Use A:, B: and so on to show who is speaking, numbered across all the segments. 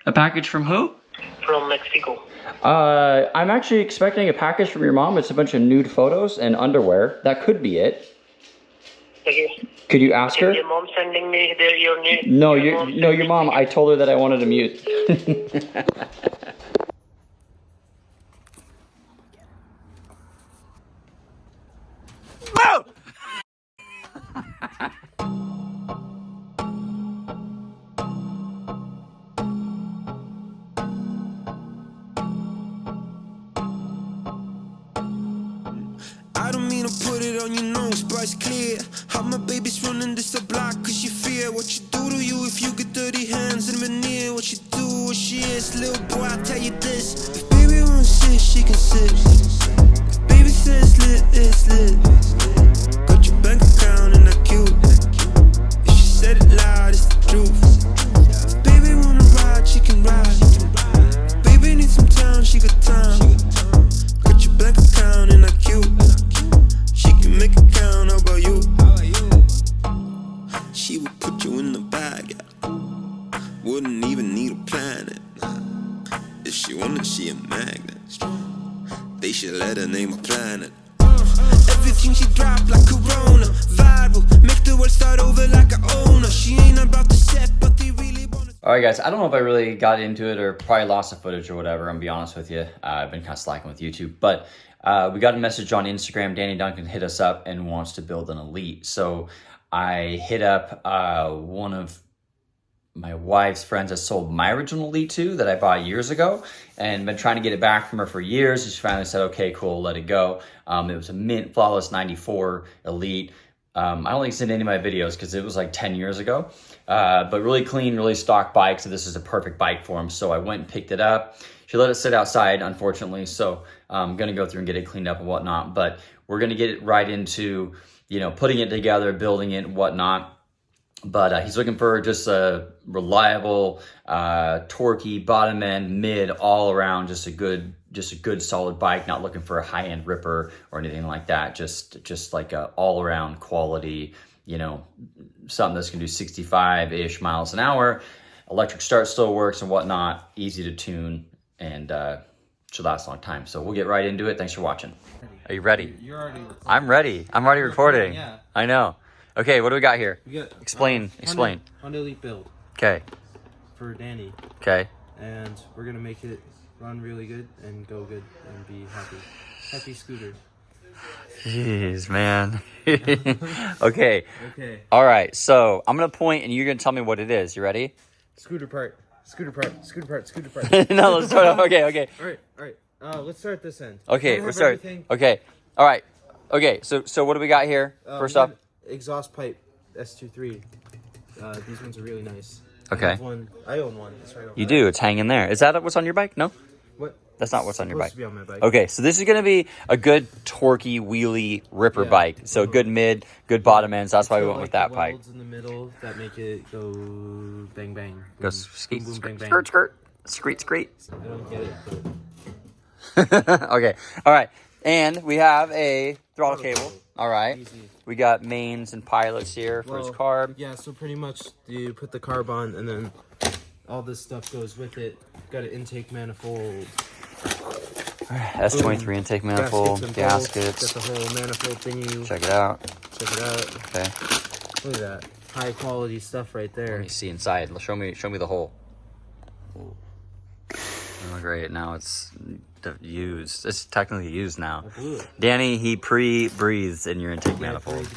A: A package from who?
B: From Mexico.
A: I'm actually expecting a package from your mom. It's a bunch of nude photos and underwear. That could be it.
B: Okay.
A: Could you ask her?
B: Is your mom sending me your nude?
A: No, your mom. I told her that I wanted to mute.
C: I don't mean to put it on your nose, but it's clear how my baby's running this the block cause you fear what you do to you if you get dirty hands and veneer. What you do, what she is, little boy, I'll tell you this. If baby wants sit, she can sit. If baby says lit, it's lit. Got your bank account and that cute. If she said it loud, it's the truth. If baby wanna ride, she can ride. If baby needs some time, she got time. Got your bank account and that cute. Make it count, how about you? She would put you in the bag, wouldn't even need a planet. If she wanted, she a magnet. They should let her name a planet. Everything she dropped like Corona, viral, make the world start over like I own her. She ain't about to set, but they really wanna.
A: Alright guys, I don't know if I really got into it or probably lost the footage or whatever, I'm gonna be honest with you. I've been kind of slacking with YouTube, but we got a message on Instagram. Danny Duncan hit us up and wants to build an Elite. So I hit up one of my wife's friends that sold my original Elite 2 that I bought years ago and been trying to get it back from her for years. And she finally said, okay, cool, let it go. It was a mint flawless 94 Elite. I don't think it's in any of my videos because it was like 10 years ago. But really clean, really stock bike. So this is a perfect bike for him. So I went and picked it up. She let it sit outside, unfortunately. So I'm going to go through and get it cleaned up and whatnot. But we're going to get it right into, you know, putting it together, building it and whatnot. But he's looking for just a reliable, torquey, bottom end, mid, all around, just a good solid bike. Not looking for a high end ripper or anything like that. Just like a all around quality, you know, something that's gonna do 65-ish miles an hour. Electric start still works and whatnot. Easy to tune and should last a long time. So we'll get right into it. Thanks for watching. Are you ready? You're already recording. I'm ready. I'm already recording. Yeah. I know. Okay, what do we got here? We got, explain.
D: Honda Elite build.
A: Okay.
D: For Danny.
A: Okay.
D: And we're gonna make it run really good and go good and be happy. Happy scooter.
A: Jeez, man. Okay.
D: Okay.
A: All right. So I'm gonna point and you're gonna tell me what it is. You ready?
D: Scooter part. Scooter part. Scooter part. Scooter part.
A: No, let's start off. Okay. Okay.
D: All right. All right. Let's start this end.
A: Okay. Let's start. Okay. All right. Okay. So what do we got here? First off.
D: Exhaust pipe S23. These ones are really nice.
A: Okay.
D: I own one. It's right over
A: You
D: there.
A: do. It's hanging there. Is that what's on your bike? No.
D: What?
A: That's not what's on your bike.
D: Supposed to be on my bike.
A: Okay, so this is going to be a good torquey, wheelie, ripper bike. So good mid, good bottom ends. That's why we went with that pipe.
D: Welds in the middle that make it go bang bang.
A: Go skeet,
D: boom, bang, bang.
A: skirt, skirt, screet, screet.
D: I don't get it. But...
A: Okay, all right. And we have a throttle cable. All right.
D: Easy.
A: We got mains and pilots here for his carb.
D: Yeah, so pretty much you put the carb on and then all this stuff goes with it. Got an intake manifold.
A: S23 intake manifold, gaskets.
D: Got the whole manifold thingy.
A: Check it out.
D: Check it out.
A: Okay.
D: Look at that. High quality stuff right there.
A: Let me see inside. Show me the hole. Oh, great. Now it's used. It's technically used now. Danny, he pre-breathes in your intake manifold.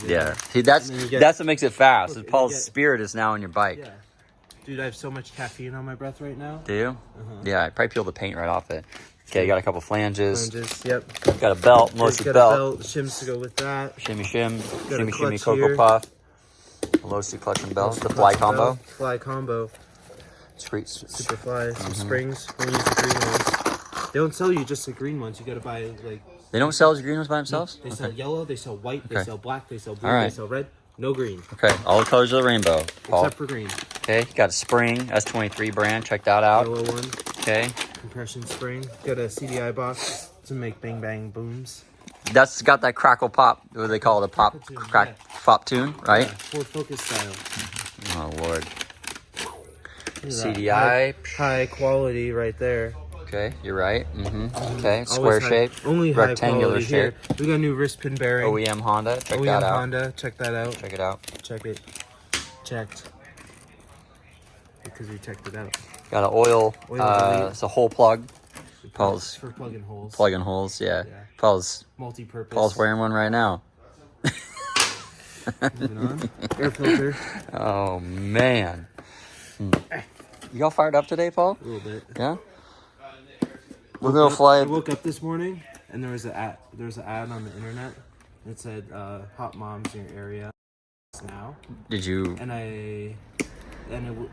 A: Yeah. See, that's what makes it fast. Paul's spirit is now in your bike.
D: Yeah. Dude, I have so much caffeine on my breath right now.
A: Do you? Yeah, I probably peel the paint right off it. Okay, you got a couple flanges.
D: Yep.
A: Got a belt, Losi belt.
D: Shims to go with that.
A: Shimmy shim.
D: Got
A: Shimmy Cocoa
D: here.
A: Puff. Losi clutch and belt. The fly combo.
D: Fly combo.
A: Street.
D: Super fly. Some springs. We'll use the green ones. They don't sell you just the green ones. You gotta buy like...
A: They don't sell the green ones by themselves?
D: They sell yellow, they sell white, they sell black, they sell blue,
A: All right.
D: they sell red. No green.
A: Okay, all the colors of the rainbow, Paul.
D: Except for green.
A: Okay, got a spring, S23 brand. Check that out.
D: Yellow one.
A: Okay.
D: Compression spring. Got a CDI box to make bang bang booms.
A: That's got that crackle pop. What do they call it? A pop
D: Tune,
A: crack pop tune, right?
D: Yeah, Ford Focus style.
A: Oh Lord. CDI.
D: High quality right there.
A: Okay, you're right. Okay, square shape.
D: Only high
A: rectangular
D: quality
A: shape.
D: here. We got a new wrist pin bearing.
A: OEM Honda. Check
D: OEM
A: that out.
D: Honda. Check that out.
A: Check it out.
D: Check it. Checked. Because we checked it out.
A: Got an oil. It's a hole plug. Paul's
D: for plugging holes.
A: Plugging holes. Yeah.
D: Yeah.
A: Paul's
D: Multi-purpose.
A: wearing one right now.
D: Moving on. Air filter.
A: Oh man. You all fired up today, Paul?
D: A little bit.
A: Yeah. We're gonna fly.
D: I woke up this morning and there was an ad. There was an ad on the internet. It said hot moms in your area now.
A: Did you?
D: And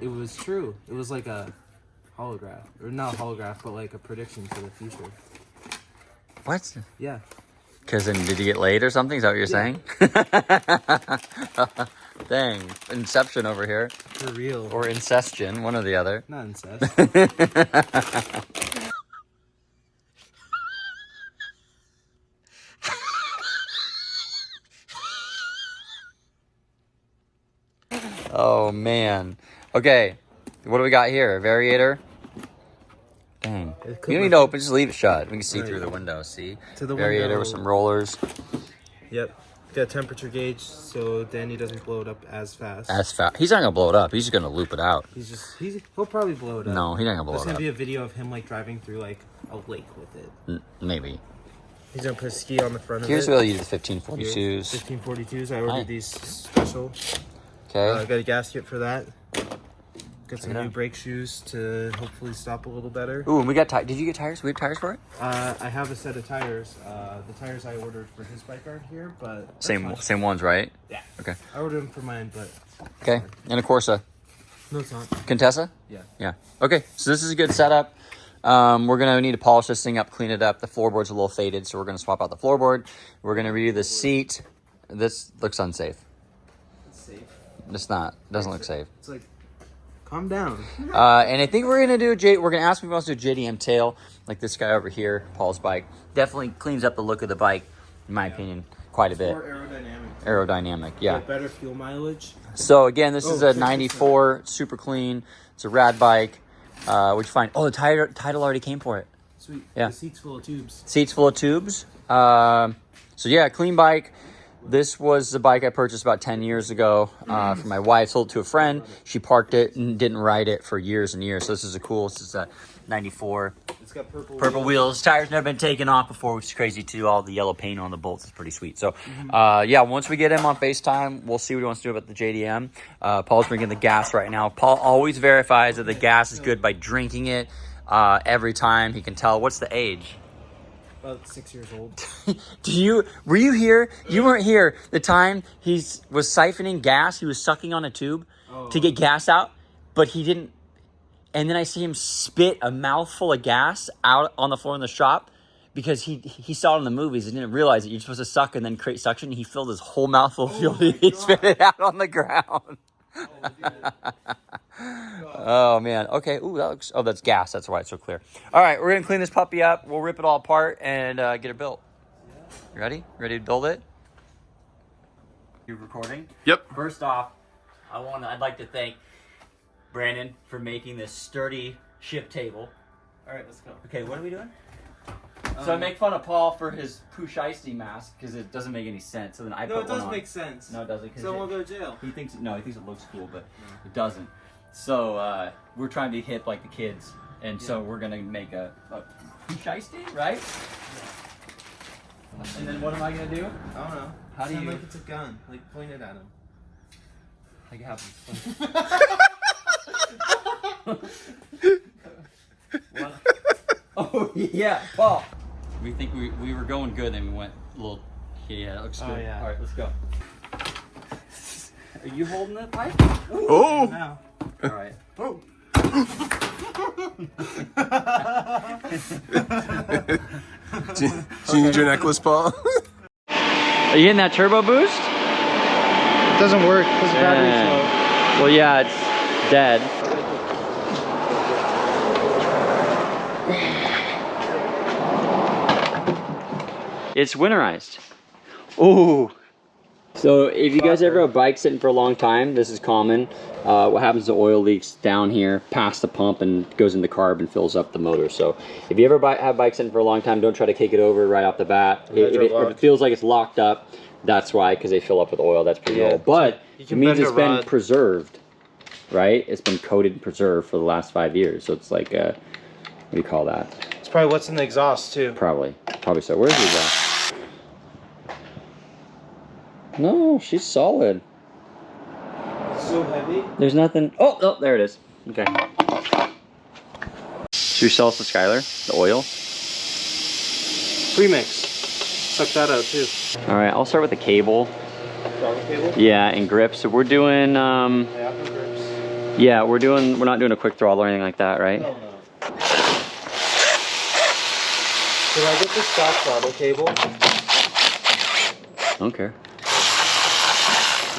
D: it was true. It was like a holograph, or not a holograph, but like a prediction for the future.
A: What?
D: Yeah.
A: Because then, did you get laid or something? Is that what you're saying? Dang, Inception over here.
D: For real.
A: Or Incestion, one or the other.
D: Not incest.
A: Oh man. Okay, what do we got here? A variator. Dang. You don't need to open, just leave it shut. We can see through the window, see?
D: To the
A: Variator
D: window.
A: with some rollers.
D: Yep. Got a temperature gauge so Danny doesn't blow it up as fast.
A: As fast. He's not gonna blow it up. He's just gonna loop it out.
D: He'll probably blow it up.
A: No, he's not gonna blow
D: There's
A: it
D: gonna
A: up.
D: be a video of him like driving through like a lake with it.
A: Maybe.
D: He's gonna put a ski on the front of it.
A: Here's where you use the 1542s.
D: 1542s. I ordered
A: Nice.
D: these special.
A: Okay.
D: I got a gasket for that. Got some
A: Check it
D: new
A: out.
D: brake shoes to hopefully stop a little better.
A: Ooh, and we got tires. Did you get tires? We have tires for it?
D: I have a set of tires. The tires I ordered for his bike aren't here, but that's
A: Same
D: fine.
A: ones, right?
D: Yeah.
A: Okay.
D: I ordered them for mine, but
A: Okay. And a Corsa.
D: no, it's not.
A: Contessa?
D: Yeah.
A: Yeah. Okay, so this is a good setup. We're going to need to polish this thing up, clean it up. The floorboard's a little faded, so we're going to swap out the floorboard. We're going to redo the seat. This looks unsafe.
D: It's safe.
A: It's not. Doesn't look safe.
D: It's like, calm down.
A: And I think we're going to do we're going to ask if he wants to do a JDM tail, like this guy over here, Paul's bike. Definitely cleans up the look of the bike, in my opinion, quite a bit.
D: More aerodynamic.
A: Aerodynamic, yeah.
D: Get better fuel mileage.
A: So again, this is a
D: check this
A: 94, super clean. It's a rad bike. What'd you find? Oh, the title already came for it.
D: Sweet.
A: Yeah.
D: The seat's full of tubes.
A: Seats full of tubes. So yeah, clean bike. This was the bike I purchased about 10 years ago for my wife. Sold it to a friend. She parked it and didn't ride it for years and years. So this is this is a 94.
D: It's got
A: Purple wheels. Tires never been taken off before, which is crazy too. All the yellow paint on the bolts is pretty sweet. So, yeah, once we get him on FaceTime, we'll see what he wants to do about the JDM. Paul's drinking the gas right now. Paul always verifies that the gas is good by drinking it every time. He can tell. What's the age?
D: About 6 years old.
A: Were you here? You weren't here. The time he was siphoning gas, he was sucking on a tube to get gas out, but he didn't. And then I see him spit a mouthful of gas out on the floor in the shop because he saw it in the movies and didn't realize that you're supposed to suck and then create suction. He filled his whole mouthful of fuel. He spit it out on the ground. Oh man. Okay. Ooh, that looks. Oh, that's gas. That's why it's so clear. All right, we're gonna clean this puppy up. We'll rip it all apart and get it built. You ready? Ready to build it? You recording?
E: Yep.
A: First off, I'd like to thank Brandon for making this sturdy ship table.
D: All right, let's go.
A: Okay, what are we doing? So I make fun of Paul for his Pooh Shiesty mask because it doesn't make any sense. So then I
D: No,
A: put
D: it
A: one
D: does
A: on.
D: make sense.
A: No, it doesn't. 'Cause
D: Someone will go to jail.
A: he thinks it looks cool, but it doesn't. So we're trying to be hip like the kids, and so we're gonna make a Pooh Shiesty, right? And then what am I gonna do?
D: I don't know.
A: How do
D: Sound
A: you-
D: like it's a gun? Like point it at him.
A: Like it happens. What? Oh yeah, Paul. We think we were going good, and we went a little. Yeah, that looks good.
D: Oh, yeah.
A: All right, let's go. Are you holding the pipe?
E: Oh!
D: Now.
A: All right.
D: Oh.
E: Do you need your necklace, Paul?
A: Are you hitting that turbo boost?
D: It doesn't work because the battery's low.
A: Well, yeah, it's dead. It's winterized. Ooh. So if you guys ever have bikes sitting for a long time, this is common. What happens is the oil leaks down here past the pump and goes in the carb and fills up the motor. So if you ever have bikes sitting for a long time, don't try to kick it over right off the bat. If it feels like it's locked up, that's why, because they fill up with oil. That's pretty old. But it means it's been preserved, right? It's been coated and preserved for the last 5 years. So it's like, what do you call that?
D: It's probably what's in the exhaust too.
A: Probably so. Where's the exhaust? No, she's solid.
D: So heavy.
A: There's nothing. Oh, there it is. Okay. Should we sell us the Skylar? The oil?
D: Premix. Suck that out too.
A: All right, I'll start with the cable.
D: Throttle cable?
A: Yeah, and grips. So we're doing,
D: grips.
A: yeah, we're not doing a quick throttle or anything like that, right?
D: No. Did I get the stock throttle cable?
A: I don't care.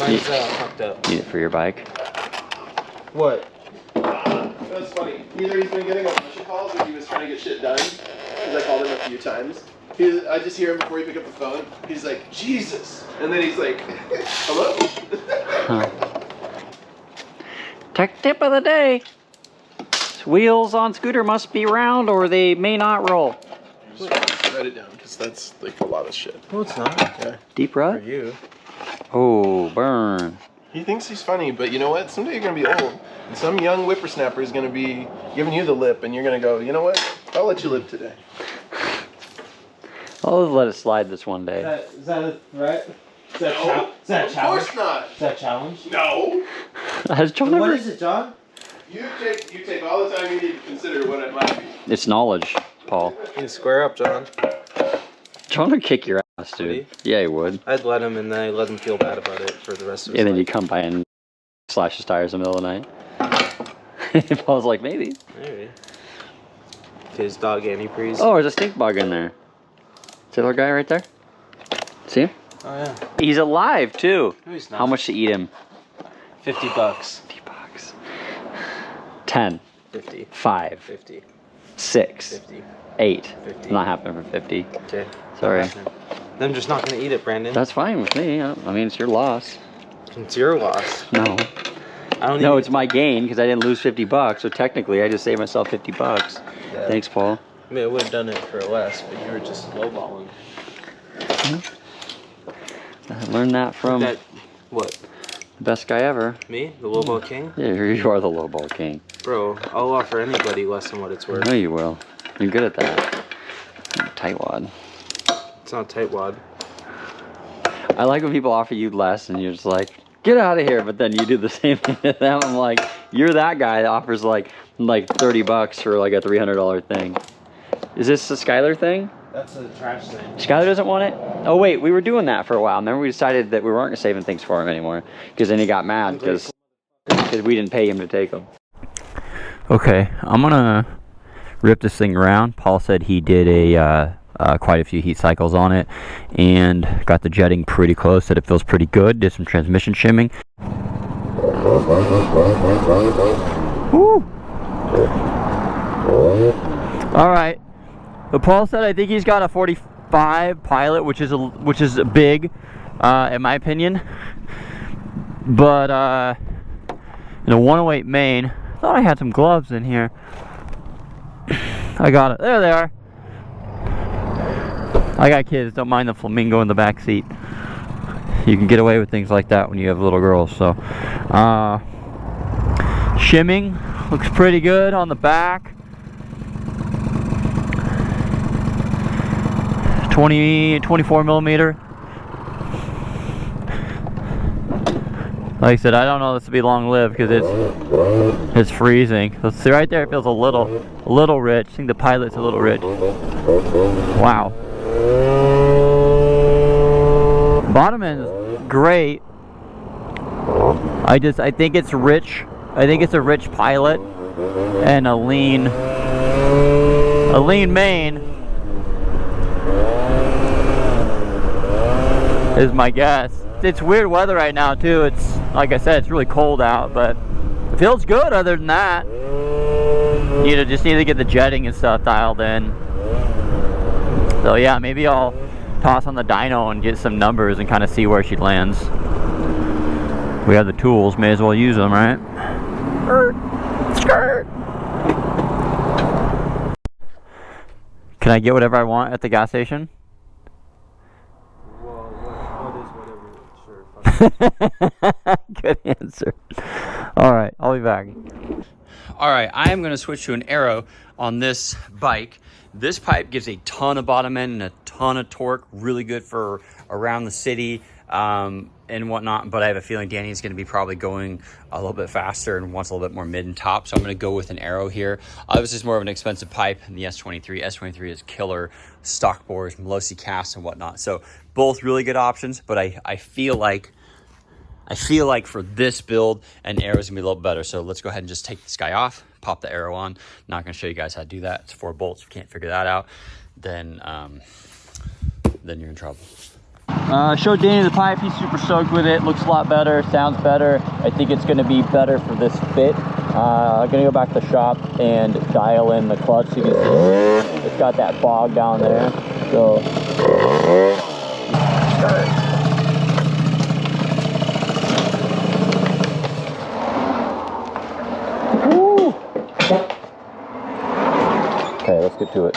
D: Mine's fucked up.
A: Need it for your bike?
D: What?
E: That's funny. Either he's been getting a bunch of calls or he was trying to get shit done. Because I called him a few times. I just hear him before he pick up the phone. He's like, Jesus. And then he's like, hello?
A: Tech tip of the day. Wheels on scooter must be round or they may not roll.
E: Just write it down because that's like a lot of shit.
D: No, it's not.
E: Yeah.
A: Deep
D: For
A: rut?
D: you.
A: Oh, burn.
E: He thinks he's funny, but you know what? Someday you're going to be old. And some young whippersnapper is going to be giving you the lip, and you're going to go, you know what? I'll let you live today.
A: I'll let it slide this one day.
D: Is that a threat? Is that,
E: No,
D: is that a
E: of
D: challenge?
E: course not.
D: Is that a challenge?
E: No.
A: Has John
D: What
A: ever...
D: is it, John?
E: You take all the time you need to consider what it might be.
A: It's knowledge, Paul.
D: You square up, John.
A: John would kick your ass, dude.
D: Would he?
A: Yeah, he would.
D: I'd let him, and then I let him feel bad about it for the rest of his
A: And then
D: life.
A: you come by and slash his tires in the middle of the night. Paul's like, maybe.
D: Maybe. His dog Annie Prees.
A: Oh, there's a stink bug in there. Is that our guy right there? See him?
D: Oh, yeah.
A: He's alive, too.
D: No, he's not.
A: How much to eat him?
D: $50.
A: $50. 10.
D: 50.
A: 5.
D: 50.
A: 6.
D: 50.
A: 8.
D: 50.
A: Not happening for 50.
D: Okay.
A: Sorry.
D: I'm just not gonna eat it, Brandon.
A: That's fine with me. I mean, it's your loss.
D: It's your loss.
A: No.
D: I don't.
A: No,
D: even-
A: it's my gain because I didn't lose $50. So technically, I just saved myself $50.
D: Yeah.
A: Thanks, Paul.
D: I mean, I would have done it for less, but you were just lowballing.
A: I learnned that from
D: That, what?
A: the best guy ever.
D: Me? The lowball king?
A: Yeah, you are the lowball king.
D: Bro, I'll offer anybody less than what it's
A: I
D: worth.
A: know you will. You're good at that. Tightwad.
D: It's not tightwad.
A: I like when people offer you less and you're just like, get out of here. But then you do the same thing to them. I'm like, you're that guy that offers like $30 for like a $300 thing. Is this the Skylar thing?
D: That's a trash thing.
A: Skylar doesn't want it? Oh wait, we were doing that for a while. Remember we decided that we weren't saving things for him anymore. Because then he got mad because we didn't pay him to take them. Okay, I'm gonna rip this thing around. Paul said he did quite a few heat cycles on it and got the jetting pretty close, said it feels pretty good, did some transmission shimming. Woo! Alright, so Paul said I think he's got a 45 Pilot, which is big in my opinion, but in a 108 main. I thought I had some gloves in here. I got it. There they are. I got kids. Don't mind the flamingo in the back seat. You can get away with things like that when you have little girls. So, shimming looks pretty good on the back. 24 millimeter. Like I said, I don't know this will be long lived because it's freezing. So see right there, it feels a little rich. I think the Pilot's a little rich. Wow. Bottom end is great. I think it's rich. I think it's a rich Pilot and a lean main is my guess. It's weird weather right now too. It's like I said, it's really cold out, but it feels good other than that. Just need to get the jetting and stuff dialed in. So yeah, maybe I'll toss on the dyno and get some numbers and kind of see where she lands. We have the tools, may as well use them, right? Skirt. Can I get whatever I want at the gas station?
D: Well, what is whatever? Sure.
A: Good answer. All right, I'll be back. All right, I am going to switch to an Arrow on this bike. This pipe gives a ton of bottom end and a ton of torque, really good for around the city and whatnot, but I have a feeling Danny's going to be probably going a little bit faster and wants a little bit more mid and top, so I'm going to go with an Arrow here. Obviously, it's more of an expensive pipe than the S23. S23 is killer stock bores, Melosi casts and whatnot, so both really good options, but I feel like for this build, an Arrow is going to be a little better. So let's go ahead and just take this guy off, pop the Arrow on. Not going to show you guys how to do that. It's 4 bolts. If you can't figure that out, then you're in trouble. Showed Danny the pipe. He's super stoked with it. Looks a lot better. Sounds better. I think it's going to be better for this fit. I'm going to go back to the shop and dial in the clutch. So you can see it's got that bog down there. So... Okay, let's get to it.